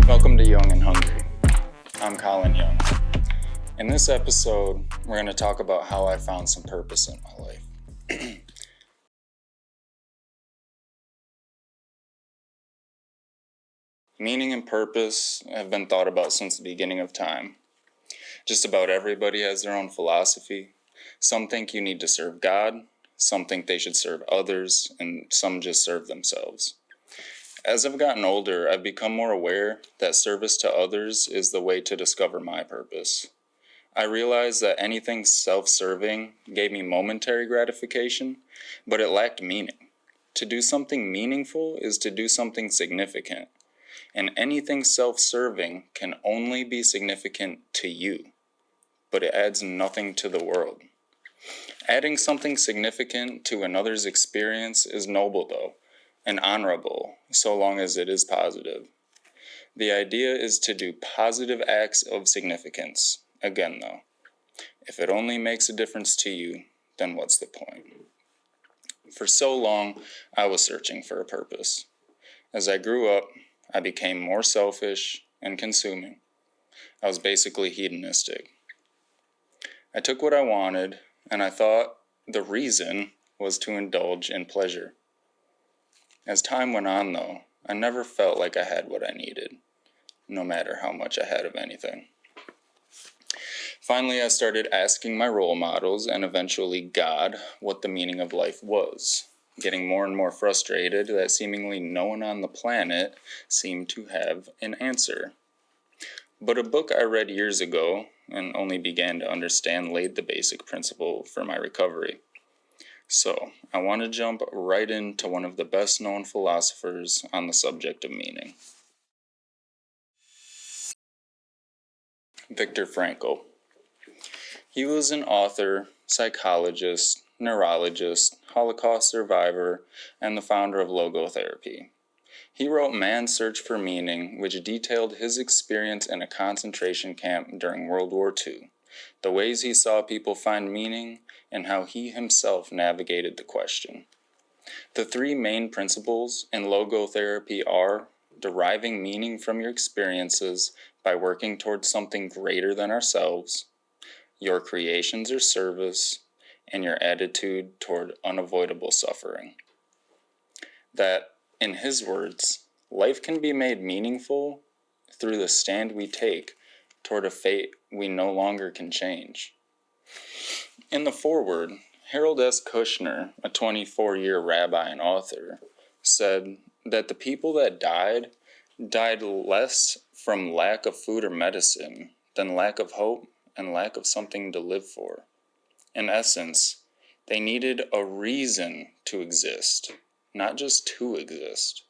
Welcome to Young and Hungry. I'm Collin Young. In this episode, we're going to talk about how I found some purpose in my life. Meaning and purpose have been thought about since the beginning of time. Just about everybody has their own philosophy. Some think you need to serve God, some think they should serve others, and some just serve themselves. As I've gotten older, I've become more aware that service to others is the way to discover my purpose. I realized that anything self-serving gave me momentary gratification, but it lacked meaning. To do something meaningful is to do something significant, and anything self-serving can only be significant to you, but it adds nothing to the world. Adding something significant to another's experience is noble, though, and honorable, so long as it is positive. The idea is to do positive acts of significance. Again, though, if it only makes a difference to you, then what's the point? For so long, I was searching for a purpose. As I grew up, I became more selfish and consuming. I was basically hedonistic. I took what I wanted, and I thought the reason was to indulge in pleasure. As time went on, though, I never felt like I had what I needed, no matter how much I had of anything. Finally, I started asking my role models, and eventually God, what the meaning of life was, getting more and more frustrated that seemingly no one on the planet seemed to have an answer. But a book I read years ago, and only began to understand, laid the basic principle for my recovery. So, I want to jump right into one of the best-known philosophers on the subject of meaning. Viktor Frankl. He was an author, psychologist, neurologist, Holocaust survivor, and the founder of logotherapy. He wrote Man's Search for Meaning, which detailed his experience in a concentration camp during World War II, the ways he saw people find meaning, and how he himself navigated the question. The three main principles in logotherapy are deriving meaning from your experiences by working towards something greater than ourselves, your creations or service, and your attitude toward unavoidable suffering. That, in his words, life can be made meaningful through the stand we take toward a fate we no longer can change. In the foreword, Harold S. Kushner, a 24-year rabbi and author, said that the people that died less from lack of food or medicine than lack of hope and lack of something to live for. In essence, they needed a reason to exist, not just to exist.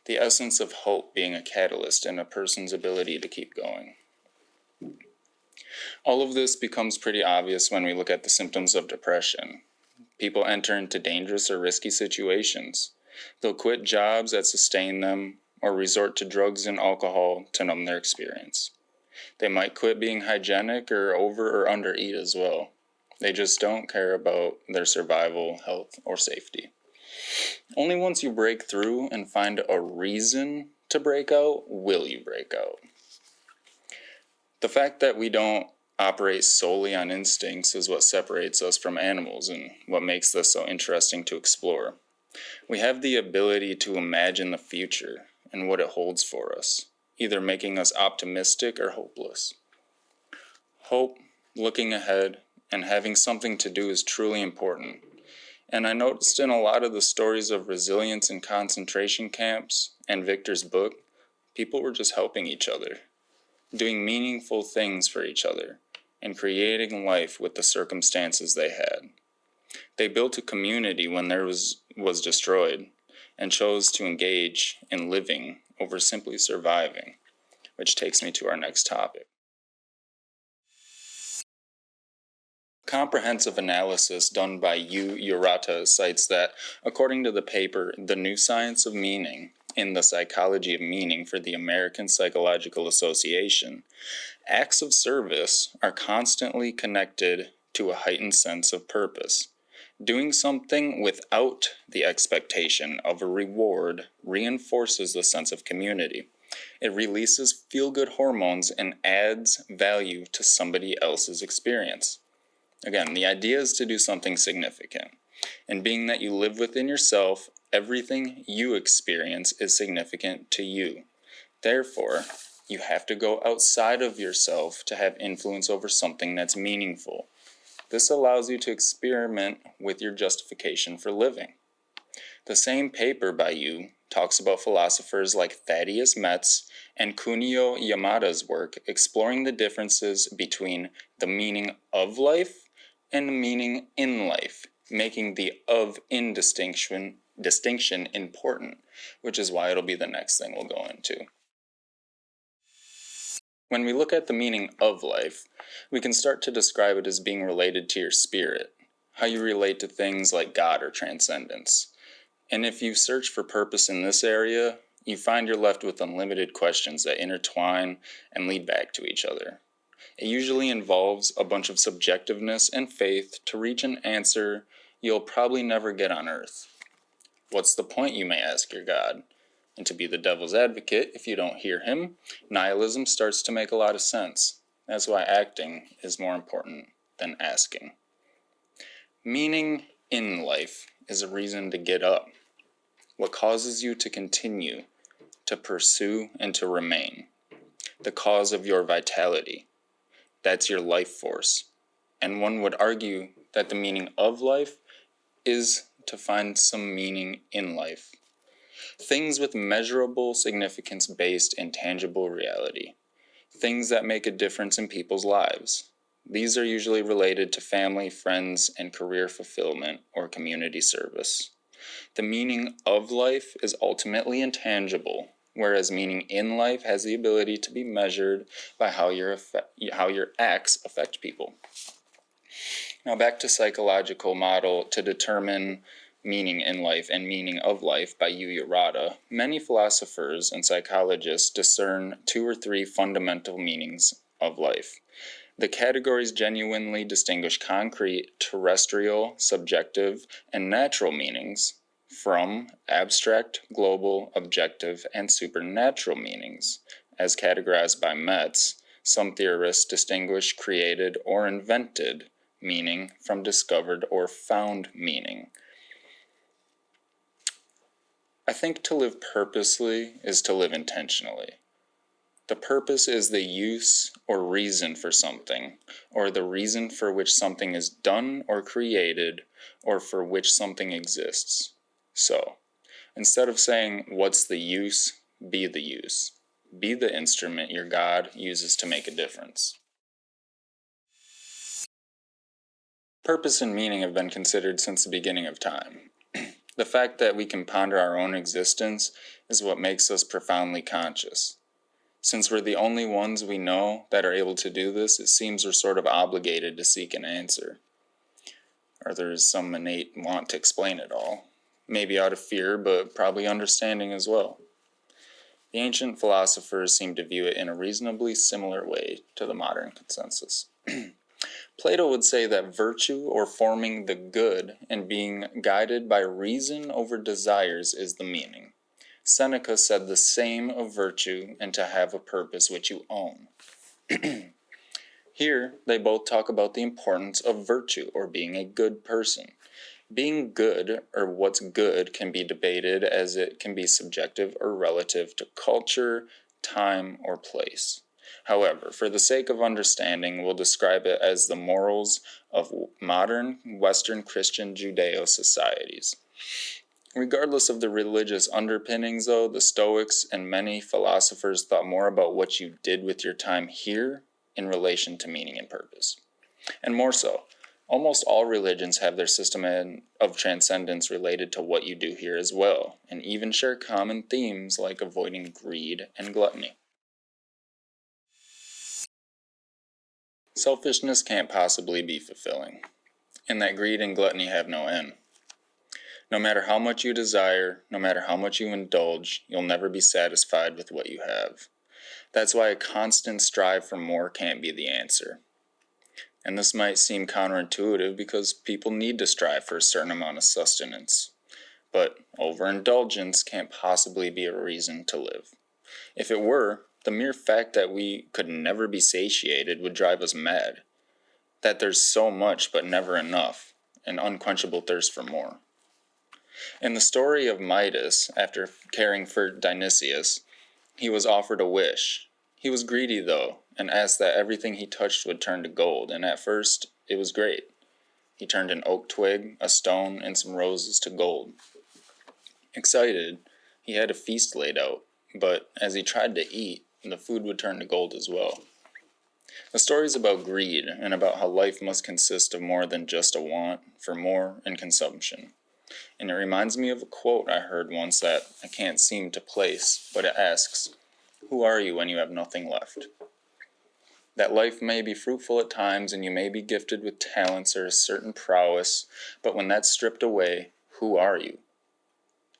The essence of hope being a catalyst in a person's ability to keep going. All of this becomes pretty obvious when we look at the symptoms of depression. People enter into dangerous or risky situations. They'll quit jobs that sustain them or resort to drugs and alcohol to numb their experience. They might quit being hygienic or over or undereat as well. They just don't care about their survival, health, or safety. Only once you break through and find a reason to break out will you break out. The fact that we don't operate solely on instincts is what separates us from animals and what makes this so interesting to explore. We have the ability to imagine the future and what it holds for us, either making us optimistic or hopeless. Hope, looking ahead, and having something to do is truly important. And I noticed in a lot of the stories of resilience in concentration camps and Viktor's book, people were just helping each other, doing meaningful things for each other, and creating life with the circumstances they had. They built a community when theirs was destroyed, and chose to engage in living over simply surviving, which takes me to our next topic. Comprehensive analysis done by U. Urata cites that, according to the paper The New Science of Meaning in the Psychology of Meaning for the American Psychological Association, acts of service are constantly connected to a heightened sense of purpose. Doing something without the expectation of a reward reinforces the sense of community. It releases feel-good hormones and adds value to somebody else's experience. Again, the idea is to do something significant. And being that you live within yourself, everything you experience is significant to you. Therefore, you have to go outside of yourself to have influence over something that's meaningful. This allows you to experiment with your justification for living. The same paper by you talks about philosophers like Thaddeus Metz and Kunio Yamada's work exploring the differences between the meaning of life and the meaning in life, making the of-in distinction important, which is why it'll be the next thing we'll go into. When we look at the meaning of life, we can start to describe it as being related to your spirit, how you relate to things like God or transcendence. And if you search for purpose in this area, you find you're left with unlimited questions that intertwine and lead back to each other. It usually involves a bunch of subjectiveness and faith to reach an answer you'll probably never get on Earth. What's the point, you may ask your God? And to be the devil's advocate, if you don't hear him, nihilism starts to make a lot of sense. That's why acting is more important than asking. Meaning in life is a reason to get up. What causes you to continue, to pursue, and to remain. The cause of your vitality. That's your life force. And one would argue that the meaning of life is to find some meaning in life. Things with measurable significance based in tangible reality. Things that make a difference in people's lives. These are usually related to family, friends, and career fulfillment or community service. The meaning of life is ultimately intangible, whereas meaning in life has the ability to be measured by how your acts affect people. Now back to psychological model to determine meaning in life and meaning of life by Yu Urata. Many philosophers and psychologists discern 2 or 3 fundamental meanings of life. The categories genuinely distinguish concrete, terrestrial, subjective, and natural meanings from abstract, global, objective, and supernatural meanings. As categorized by Metz, some theorists distinguish created or invented meaning from discovered or found meaning. I think to live purposely is to live intentionally. The purpose is the use or reason for something, or the reason for which something is done or created, or for which something exists. So, instead of saying, what's the use, be the use. Be the instrument your God uses to make a difference. Purpose and meaning have been considered since the beginning of time. The fact that we can ponder our own existence is what makes us profoundly conscious. Since we're the only ones we know that are able to do this, it seems we're sort of obligated to seek an answer. Or there's some innate want to explain it all. Maybe out of fear, but probably understanding as well. The ancient philosophers seem to view it in a reasonably similar way to the modern consensus. Plato would say that virtue, or forming the good and being guided by reason over desires, is the meaning. Seneca said the same of virtue and to have a purpose which you own. Here, they both talk about the importance of virtue, or being a good person. Being good, or what's good, can be debated as it can be subjective or relative to culture, time, or place. However, for the sake of understanding, we'll describe it as the morals of modern Western Christian Judeo societies. Regardless of the religious underpinnings, though, the Stoics and many philosophers thought more about what you did with your time here in relation to meaning and purpose. And more so, almost all religions have their system of transcendence related to what you do here as well, and even share common themes like avoiding greed and gluttony. Selfishness can't possibly be fulfilling, and that greed and gluttony have no end. No matter how much you desire, no matter how much you indulge, you'll never be satisfied with what you have. That's why a constant strive for more can't be the answer. And this might seem counterintuitive because people need to strive for a certain amount of sustenance. But overindulgence can't possibly be a reason to live. If it were, the mere fact that we could never be satiated would drive us mad. That there's so much but never enough, an unquenchable thirst for more. In the story of Midas, after caring for Dionysius, he was offered a wish. He was greedy, though, and asked that everything he touched would turn to gold, and at first, it was great. He turned an oak twig, a stone, and some roses to gold. Excited, he had a feast laid out, but as he tried to eat, the food would turn to gold as well. The story is about greed and about how life must consist of more than just a want for more and consumption. And it reminds me of a quote I heard once that I can't seem to place, but it asks, "Who are you when you have nothing left?" That life may be fruitful at times and you may be gifted with talents or a certain prowess, but when that's stripped away, who are you?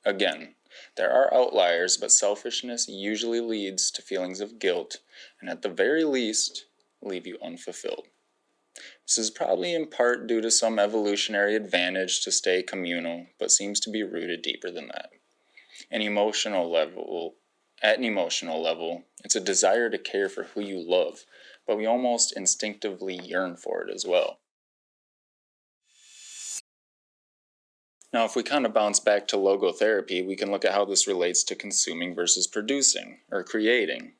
Again, there are outliers, but selfishness usually leads to feelings of guilt, and at the very least, leave you unfulfilled. This is probably in part due to some evolutionary advantage to stay communal, but seems to be rooted deeper than that. At an emotional level, it's a desire to care for who you love, but we almost instinctively yearn for it as well. Now, if we kind of bounce back to logotherapy, we can look at how this relates to consuming versus producing, or creating,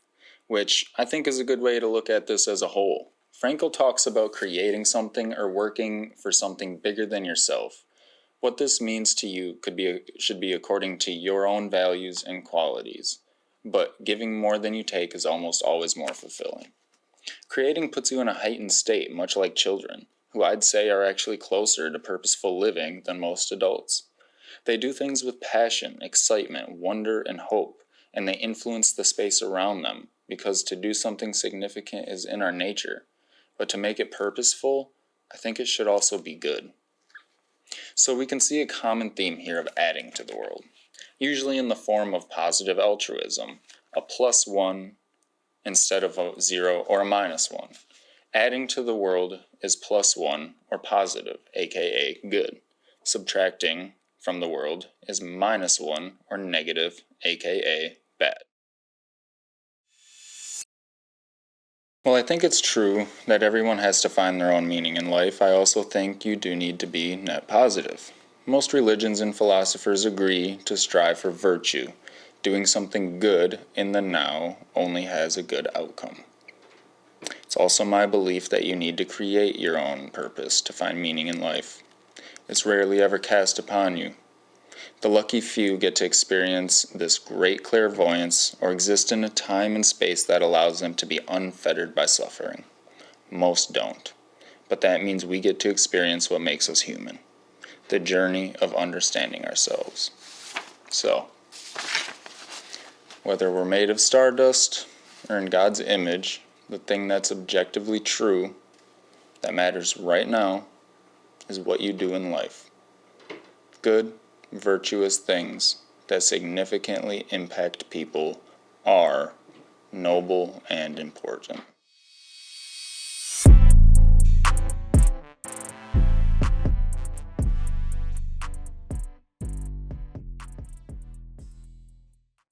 which I think is a good way to look at this as a whole. Frankl talks about creating something or working for something bigger than yourself. What this means to you should be according to your own values and qualities, but giving more than you take is almost always more fulfilling. Creating puts you in a heightened state, much like children, who I'd say are actually closer to purposeful living than most adults. They do things with passion, excitement, wonder, and hope, and they influence the space around them, because to do something significant is in our nature. But to make it purposeful, I think it should also be good. So we can see a common theme here of adding to the world, usually in the form of positive altruism, a +1 instead of a 0 or a -1. Adding to the world is +1 or positive, aka good. Subtracting from the world is -1 or negative, aka bad. Well, I think it's true that everyone has to find their own meaning in life. I also think you do need to be net positive. Most religions and philosophers agree to strive for virtue. Doing something good in the now only has a good outcome. It's also my belief that you need to create your own purpose to find meaning in life. It's rarely ever cast upon you. The lucky few get to experience this great clairvoyance or exist in a time and space that allows them to be unfettered by suffering. Most don't. But that means we get to experience what makes us human. The journey of understanding ourselves. So, whether we're made of stardust or in God's image, the thing that's objectively true, that matters right now, is what you do in life. Good, virtuous things that significantly impact people are noble and important.